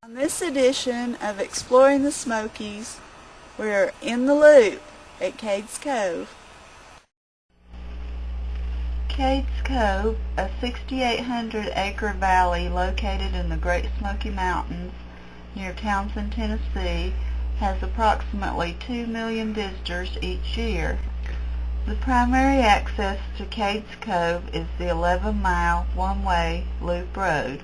On this edition of Exploring the Smokies, we're in the Loop at Cades Cove. Cades Cove, a 6,800-acre valley located in the Great Smoky Mountains near Townsend, Tennessee, has approximately 2 million visitors each year. The primary access to Cades Cove is the 11-mile, one-way loop road.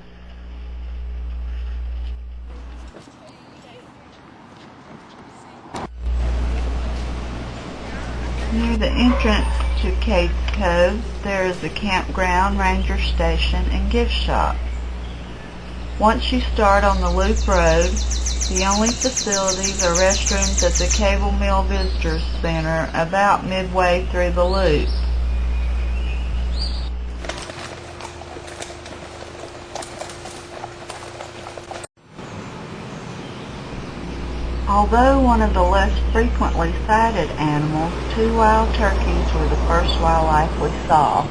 Near the entrance to Cades Cove, there is a campground, ranger station, and gift shop. Once you start on the loop road, the only facilities are restrooms at the Cable Mill Visitors Center about midway through the loop. Although one of the less frequently sighted animals, 2 wild turkeys were the first wildlife we saw.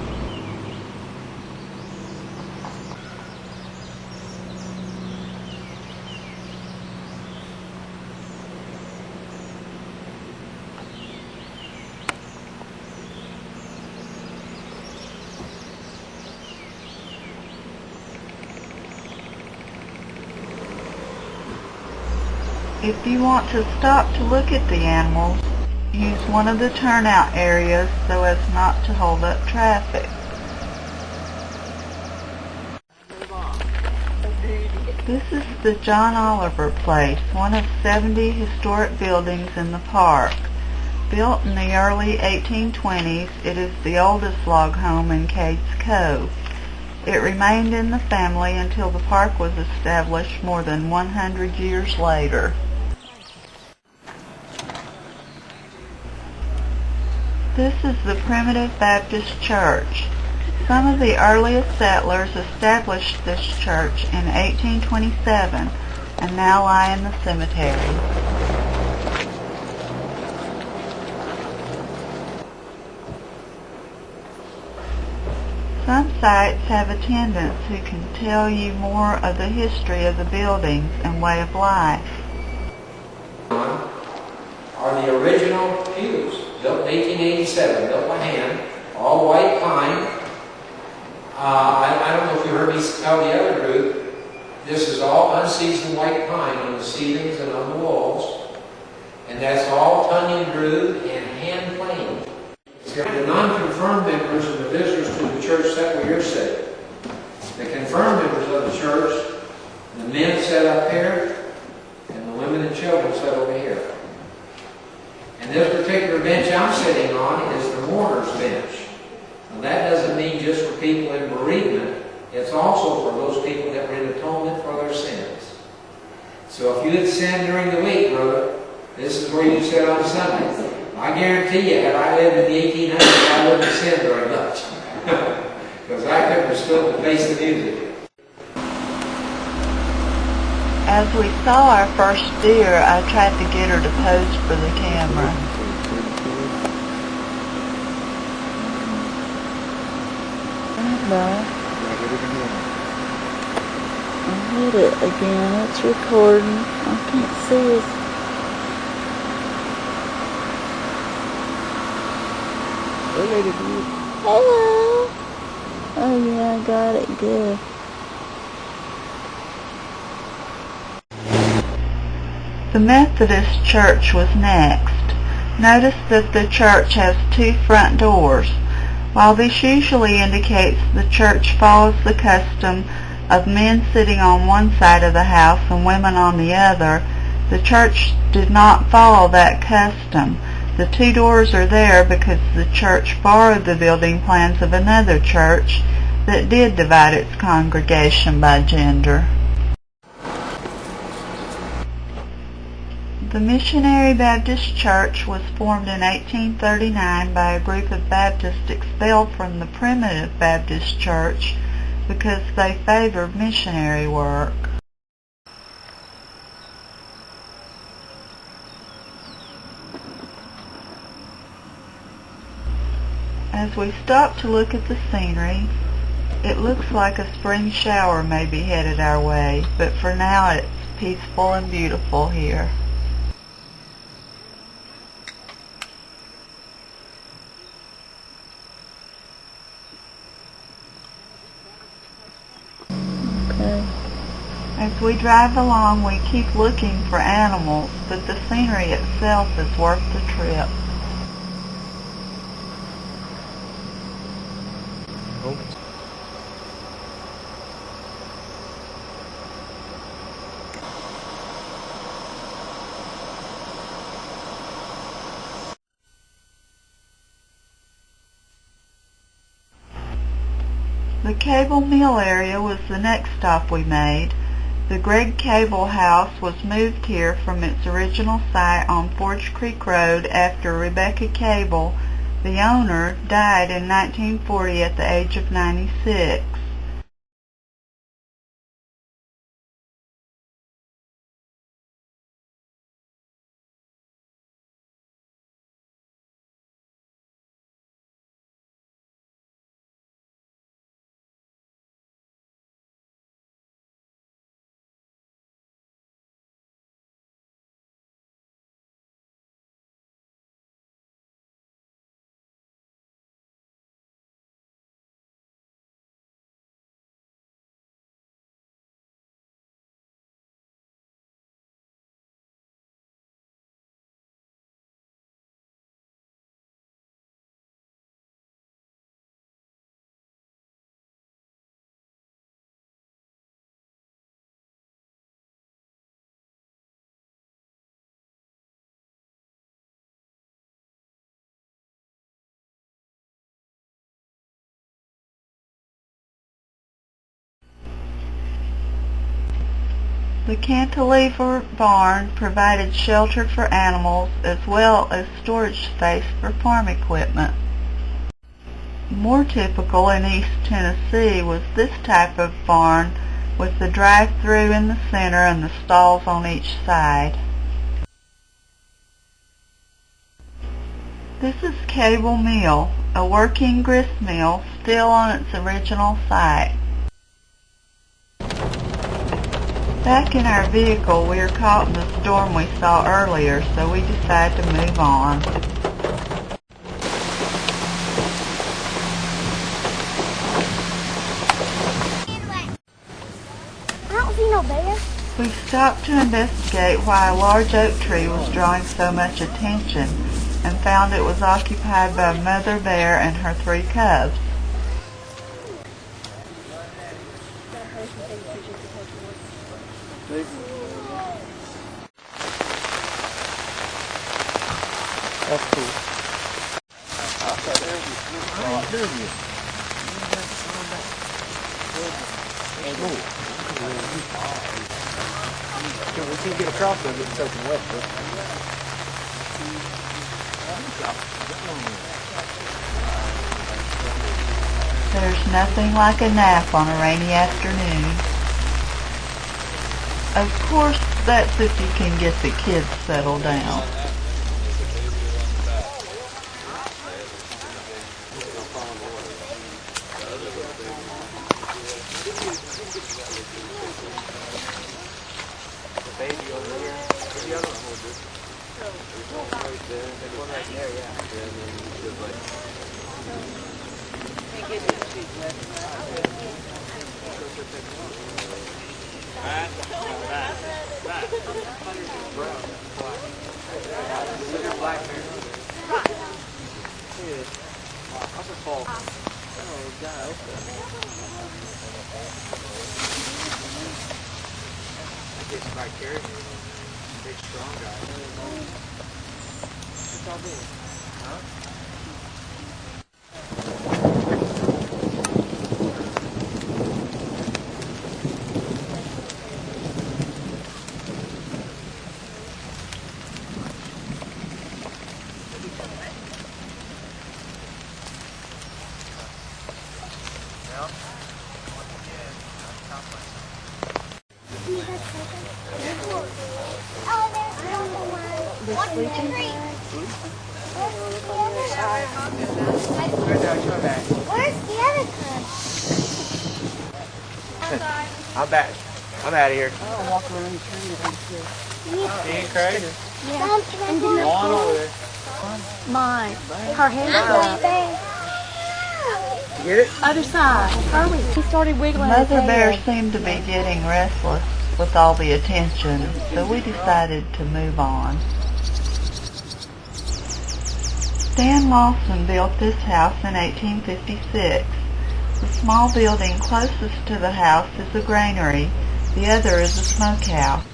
If you want to stop to look at the animals, use one of the turnout areas so as not to hold up traffic. This is the John Oliver Place, one of 70 historic buildings in the park. Built in the early 1820s, it is the oldest log home in Cades Cove. It remained in the family until the park was established more than 100 years later. This is the primitive Baptist church. Some of the earliest settlers established this church in 1827 and now lie in the cemetery. Some sites have attendants who can tell you more of the history of the buildings and way of life. Are the original pews, built in 1887, built by hand, all white pine. I don't know if you heard me tell the other group, this is all unseasoned white pine on the ceilings and on the walls, and that's all tongue grooved and hand planed. The non-confirmed members and the visitors to the church sat where you're sitting. The confirmed members of the church, the men sat up here, and the women and children sat over here. And this particular bench I'm sitting on is the mourner's bench. Now that doesn't mean just for people in bereavement. It's also for those people that were in atonement for their sins. So if you had sinned during the week, brother, this is where you sit on Sunday. I guarantee you, had I lived in the 1800s, I wouldn't have sinned very much. Because I couldn't have stood to face the music. As we saw our first deer, I tried to get her to pose for the camera. I hit it again. It's recording. I can't see it. Hello. Oh yeah, I got it good. The Methodist church was next. Notice that the church has 2 front doors. While this usually indicates the church follows the custom of men sitting on one side of the house and women on the other, the church did not follow that custom. The 2 doors are there because the church borrowed the building plans of another church that did divide its congregation by gender. The Missionary Baptist Church was formed in 1839 by a group of Baptists expelled from the Primitive Baptist Church because they favored missionary work. As we stop to look at the scenery, it looks like a spring shower may be headed our way, but for now it's peaceful and beautiful here. As we drive along, we keep looking for animals, but the scenery itself is worth the trip. The Cable Mill area was the next stop we made. The Gregg Cable House was moved here from its original site on Forge Creek Road after Rebecca Cable, the owner, died in 1940 at the age of 96. The cantilever barn provided shelter for animals as well as storage space for farm equipment. More typical in East Tennessee was this type of barn with the drive-through in the center and the stalls on each side. This is Cable Mill, a working grist mill still on its original site. Back in our vehicle, we were caught in the storm we saw earlier, so we decided to move on. I don't see no bear. We stopped to investigate why a large oak tree was drawing so much attention and found it was occupied by a mother bear and her 3 cubs. That's cool. We can't get across there, it's soaking wet. There's nothing like a nap on a rainy afternoon. Of course, that's if you can get the kids settled down. Big strong guy. What's all this? Huh? Where's the other cub? I'm back. I'm out of here. I'll walk around and turn it on here. Ian Craig? Yeah. And then On over there. my, her hand up. You get it? Other side. Hurry. He started wiggling his Mother bear tail. seemed to be getting restless with all the attention, so we decided to move on. Stan Lawson built this house in 1856. The small building closest to the house is a granary. The other is a smokehouse.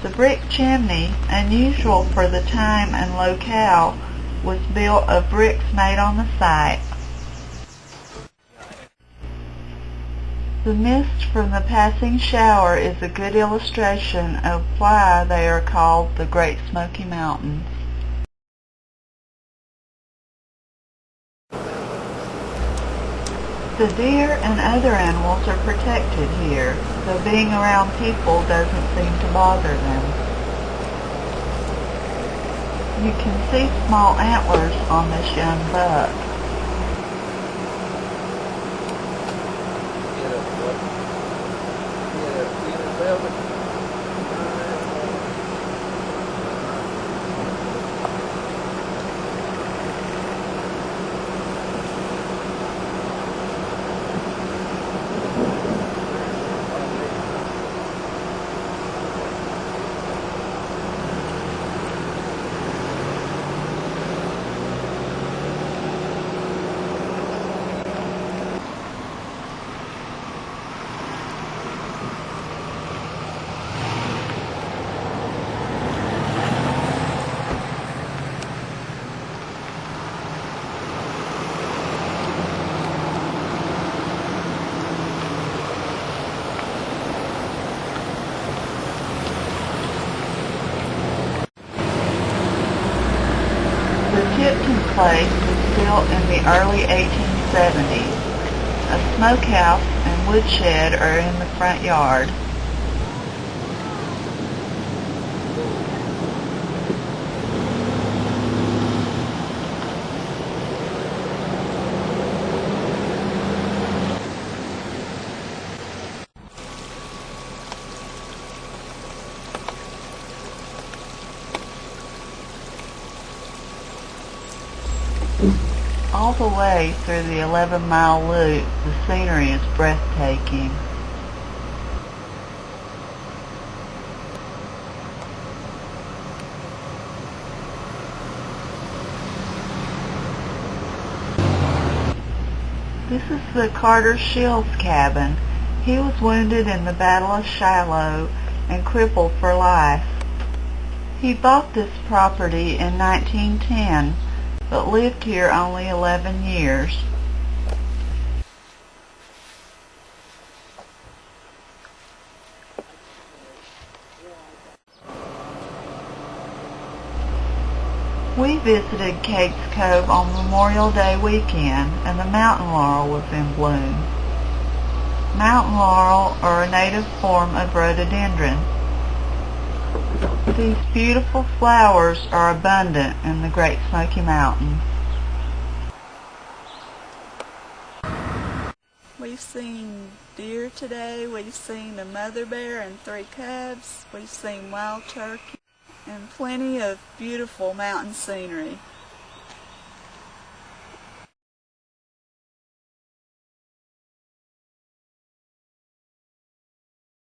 The brick chimney, unusual for the time and locale, was built of bricks made on the site. The mist from the passing shower is a good illustration of why they are called the Great Smoky Mountains. The deer and other animals are protected here, though being around people doesn't seem to bother them. You can see small antlers on this young buck. Tipton Place was built in the early 1870s. A smokehouse and woodshed are in the front yard. All the way through the 11-mile loop, the scenery is breathtaking. This is the Carter Shields cabin. He was wounded in the Battle of Shiloh and crippled for life. He bought this property in 1910, but lived here only 11 years. We visited Cades Cove on Memorial Day weekend, and the mountain laurel was in bloom. Mountain laurel are a native form of rhododendron. These beautiful flowers are abundant in the Great Smoky Mountains. We've seen deer today, we've seen a mother bear and 3 cubs, we've seen wild turkey, and plenty of beautiful mountain scenery.